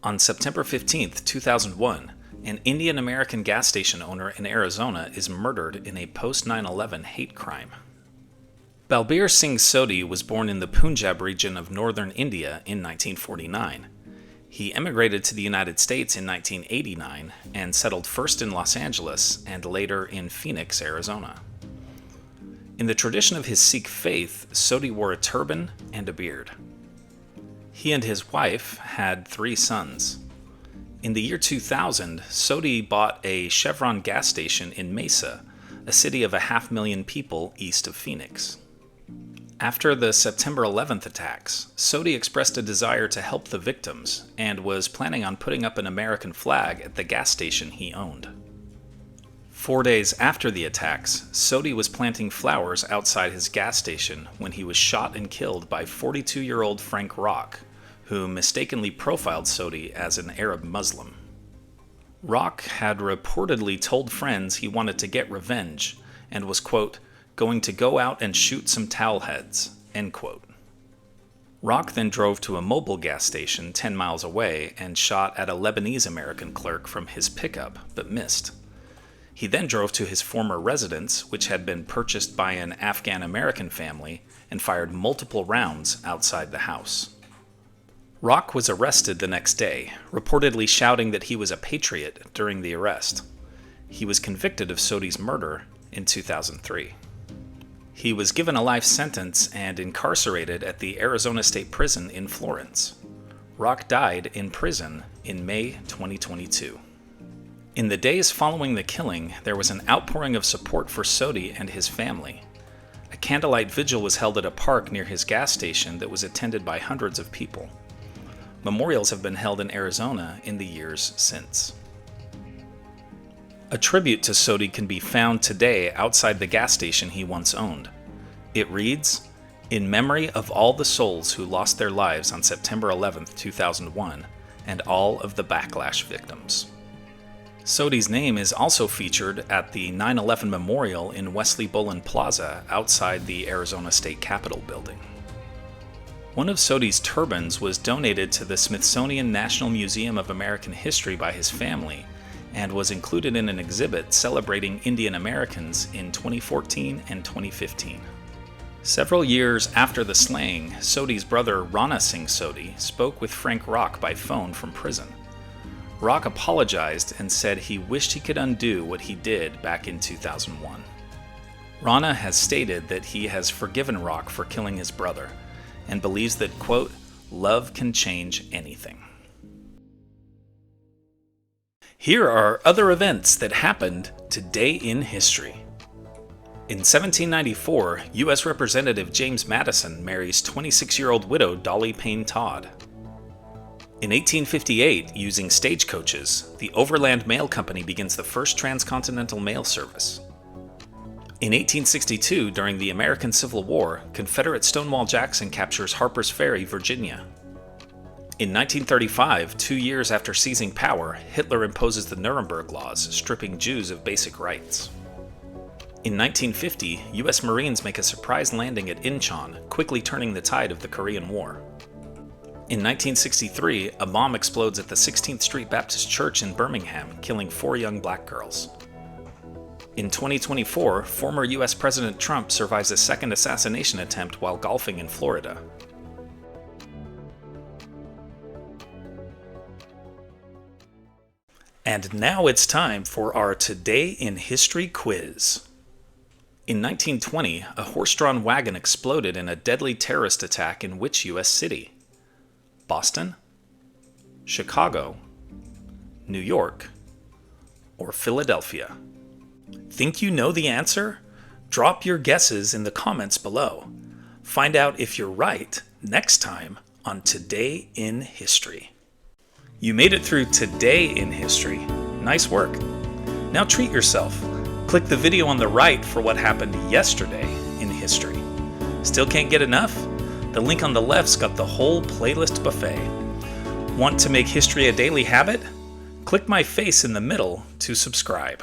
On September 15, 2001, an Indian-American gas station owner in Arizona is murdered in a post-9/11 hate crime. Balbir Singh Sodhi was born in the Punjab region of northern India in 1949. He emigrated to the United States in 1989 and settled first in Los Angeles and later in Phoenix, Arizona. In the tradition of his Sikh faith, Sodhi wore a turban and a beard. He and his wife had 3 sons. In the year 2000, Sodhi bought a Chevron gas station in Mesa, a city of 500,000 people east of Phoenix. After the September 11th attacks, Sodhi expressed a desire to help the victims and was planning on putting up an American flag at the gas station he owned. 4 days after the attacks, Sodhi was planting flowers outside his gas station when he was shot and killed by 42-year-old Frank Rock, who mistakenly profiled Sodhi as an Arab Muslim. Rock had reportedly told friends he wanted to get revenge and was, quote, going to go out and shoot some towel heads, end quote. Rock then drove to a mobile gas station 10 miles away and shot at a Lebanese American clerk from his pickup, but missed. He then drove to his former residence, which had been purchased by an Afghan American family, and fired multiple rounds outside the house. Rock was arrested the next day, reportedly shouting that he was a patriot during the arrest. He was convicted of Sodhi's murder in 2003. He was given a life sentence and incarcerated at the Arizona State Prison in Florence. Rock died in prison in May 2022. In the days following the killing, there was an outpouring of support for Sodhi and his family. A candlelight vigil was held at a park near his gas station that was attended by hundreds of people. Memorials have been held in Arizona in the years since. A tribute to Sodhi can be found today outside the gas station he once owned. It reads, "In memory of all the souls who lost their lives on September 11, 2001, and all of the backlash victims." Sodhi's name is also featured at the 9/11 Memorial in Wesley Bullen Plaza outside the Arizona State Capitol building. One of Sodhi's turbans was donated to the Smithsonian National Museum of American History by his family and was included in an exhibit celebrating Indian-Americans in 2014 and 2015. Several years after the slaying, Sodhi's brother Rana Singh Sodhi spoke with Frank Rock by phone from prison. Rock apologized and said he wished he could undo what he did back in 2001. Rana has stated that he has forgiven Rock for killing his brother and believes that, quote, love can change anything. Here are other events that happened today in history. In 1794, U.S. Representative James Madison marries 26-year-old widow Dolly Payne Todd. In 1858, using stagecoaches, the Overland Mail Company begins the first transcontinental mail service. In 1862, during the American Civil War, Confederate Stonewall Jackson captures Harper's Ferry, Virginia. In 1935, 2 years after seizing power, Hitler imposes the Nuremberg Laws, stripping Jews of basic rights. In 1950, U.S. Marines make a surprise landing at Incheon, quickly turning the tide of the Korean War. In 1963, a bomb explodes at the 16th Street Baptist Church in Birmingham, killing 4 young black girls. In 2024, former U.S. President Trump survives a second assassination attempt while golfing in Florida. And now it's time for our Today in History quiz. In 1920, a horse-drawn wagon exploded in a deadly terrorist attack in which U.S. city? Boston, Chicago, New York, or Philadelphia? Think you know the answer? Drop your guesses in the comments below. Find out if you're right next time on Today in History. You made it through Today in History. Nice work. Now treat yourself. Click the video on the right for what happened yesterday in history. Still can't get enough? The link on the left's got the whole playlist buffet. Want to make history a daily habit? Click my face in the middle to subscribe.